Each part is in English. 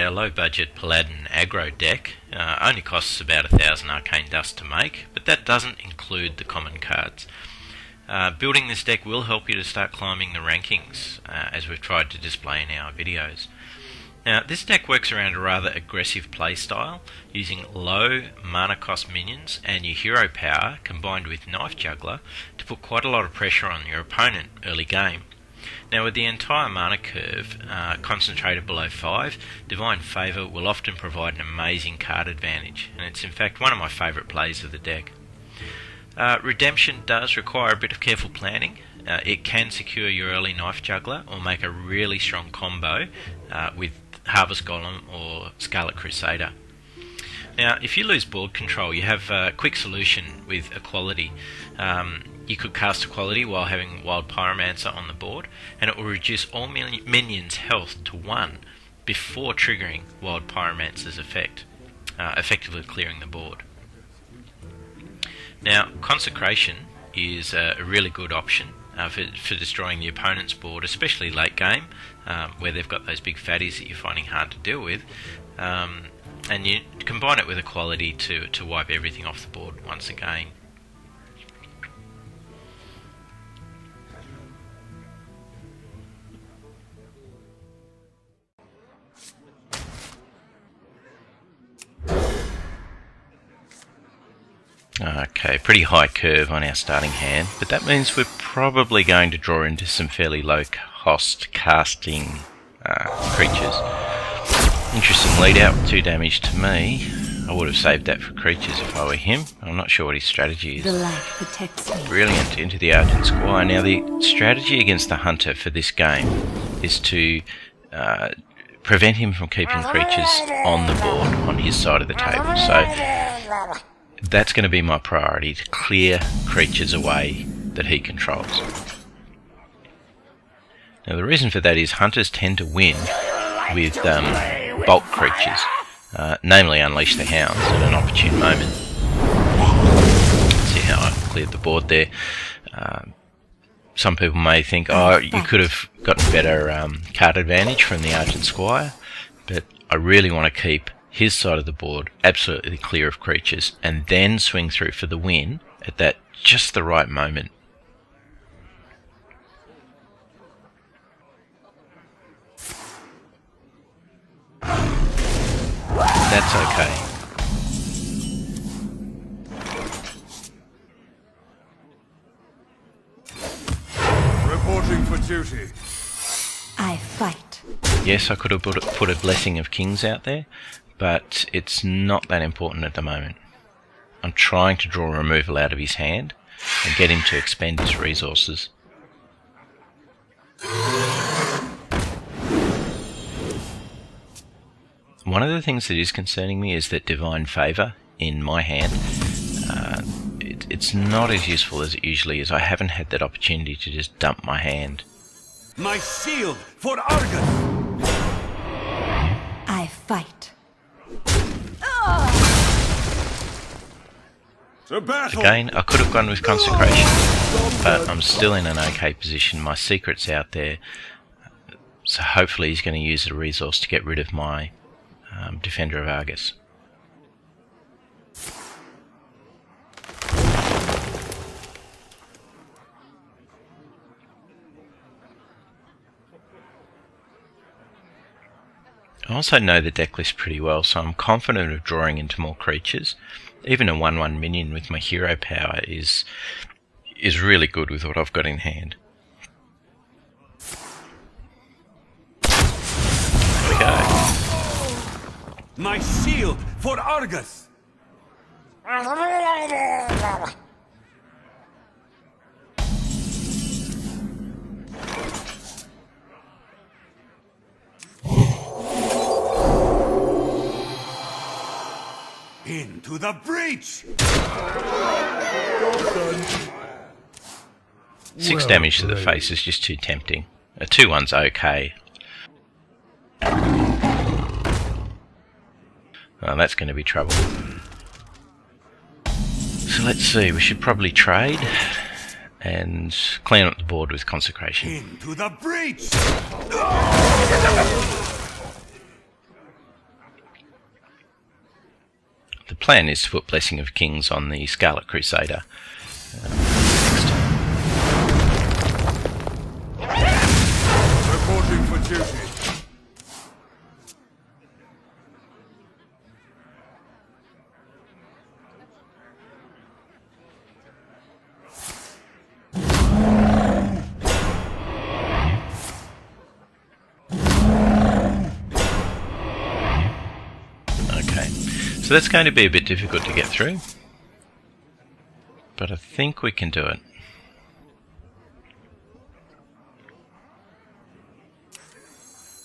our low-budget Paladin Aggro deck. Only costs about 1,000 Arcane Dust to make, but that doesn't include the common cards. Building this deck will help you to start climbing the rankings, as we've tried to display in our videos. Now, this deck works around a rather aggressive playstyle, using low mana cost minions and your hero power combined with Knife Juggler to put quite a lot of pressure on your opponent early game. Now, with the entire mana curve concentrated below 5, Divine Favour will often provide an amazing card advantage, and it's in fact one of my favourite plays of the deck. Redemption does require a bit of careful planning. It can secure your early Knife Juggler or make a really strong combo with Harvest Golem or Scarlet Crusader. Now, if you lose board control, you have a quick solution with Equality. You could cast Equality while having Wild Pyromancer on the board, and it will reduce all minions' health to 1 before triggering Wild Pyromancer's effect, effectively clearing the board. Now, Consecration is a really good option for destroying the opponent's board, especially late game, where they've got those big fatties that you're finding hard to deal with, and you combine it with Equality to wipe everything off the board once again. Okay, pretty high curve on our starting hand, but that means we're probably going to draw into some fairly low cost casting creatures. Interesting lead out with 2 damage to me. I would have saved that for creatures if I were him. I'm not sure what his strategy is. The light protects me. Brilliant, into the Argent Squire. Now, the strategy against the Hunter for this game is to prevent him from keeping creatures on the board on his side of the table. So that's going to be my priority, to clear creatures away that he controls. Now, the reason for that is hunters tend to win with bulk creatures, namely Unleash the Hounds at an opportune moment. See how I cleared the board there. Some people may think, oh, you could have gotten better card advantage from the Argent Squire, but I really want to keep his side of the board absolutely clear of creatures, and then swing through for the win at that just the right moment. That's okay. Reporting for duty. I fight. Yes, I could have put a Blessing of Kings out there, but it's not that important at the moment. I'm trying to draw removal out of his hand and get him to expend his resources. One of the things that is concerning me is that Divine Favour in my hand, it's not as useful as it usually is. I haven't had that opportunity to just dump my hand. My shield for Argus! I fight. To battle! Again, I could have gone with Consecration, but I'm still in an okay position. My secret's out there, so hopefully he's going to use the resource to get rid of my Defender of Argus. I also know the decklist pretty well, so I'm confident of drawing into more creatures. Even a 1/1 minion with my hero power is really good with what I've got in hand. There we go. My shield for Argus! Into the breach! 6 damage to the face is just too tempting. A 2/1's okay. Oh, that's going to be trouble. So let's see, we should probably trade and clean up the board with Consecration. Into the breach! The plan is to put Blessing of Kings on the Scarlet Crusader. Reporting for duty. Okay, so that's going to be a bit difficult to get through, but I think we can do it.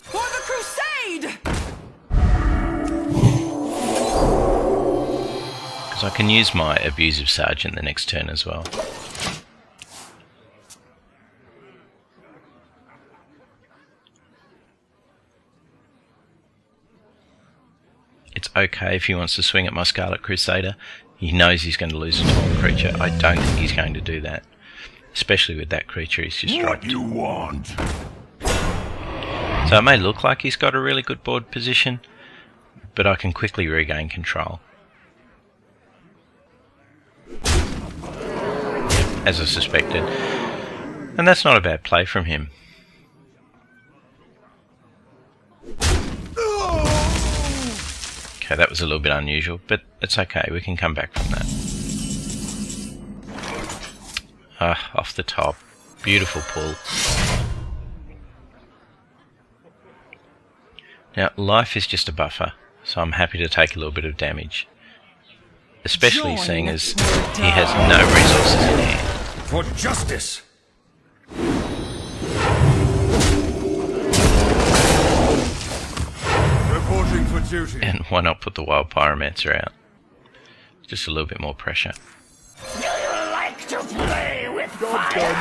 For the crusade! Because I can use my Abusive Sergeant the next turn as well. It's okay if he wants to swing at my Scarlet Crusader. He knows he's going to lose a tall creature. I don't think he's going to do that. Especially with that creature he's just dropped. What you want? So it may look like he's got a really good board position, but I can quickly regain control. As I suspected. And that's not a bad play from him. Okay, that was a little bit unusual, but it's okay, we can come back from that. Off the top. Beautiful pull. Now, life is just a buffer, so I'm happy to take a little bit of damage. Especially seeing as he has no resources in hand. For justice! Reporting for duty. And why not put the Wild Pyromancer out? Just a little bit more pressure. Do you like to play with fire?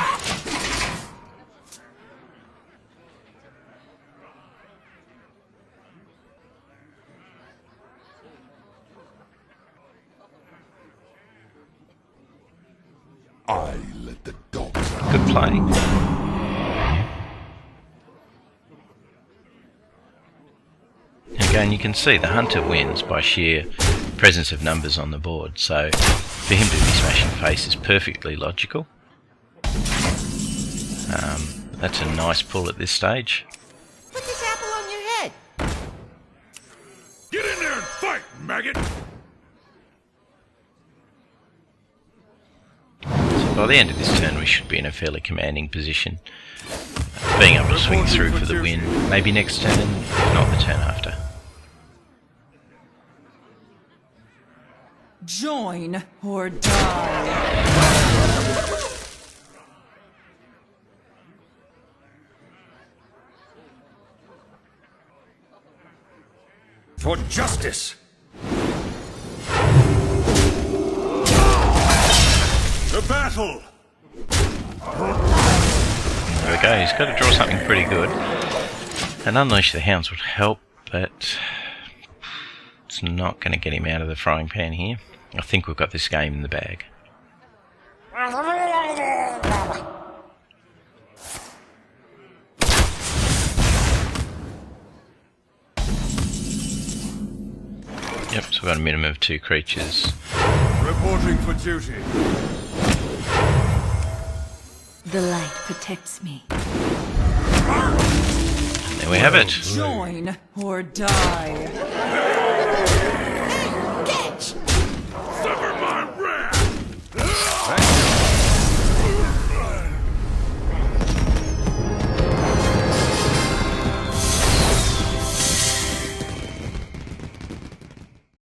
I let the dogs out. Good play. Again, you can see the hunter wins by sheer presence of numbers on the board, so for him to be smashing face is perfectly logical. That's a nice pull at this stage. Put this apple on your head. Get in there and fight, maggot! So by the end of this turn we should be in a fairly commanding position. Being able to swing through for the win, maybe next turn, if not the turn after. Join or die. For justice! The battle! There we go, he's got to draw something pretty good. And Unleash the Hounds would help, but it's not going to get him out of the frying pan here. I think we've got this game in the bag. Yep, so we've got a minimum of 2 creatures. Reporting for duty. The light protects me. There we have it. Join or die.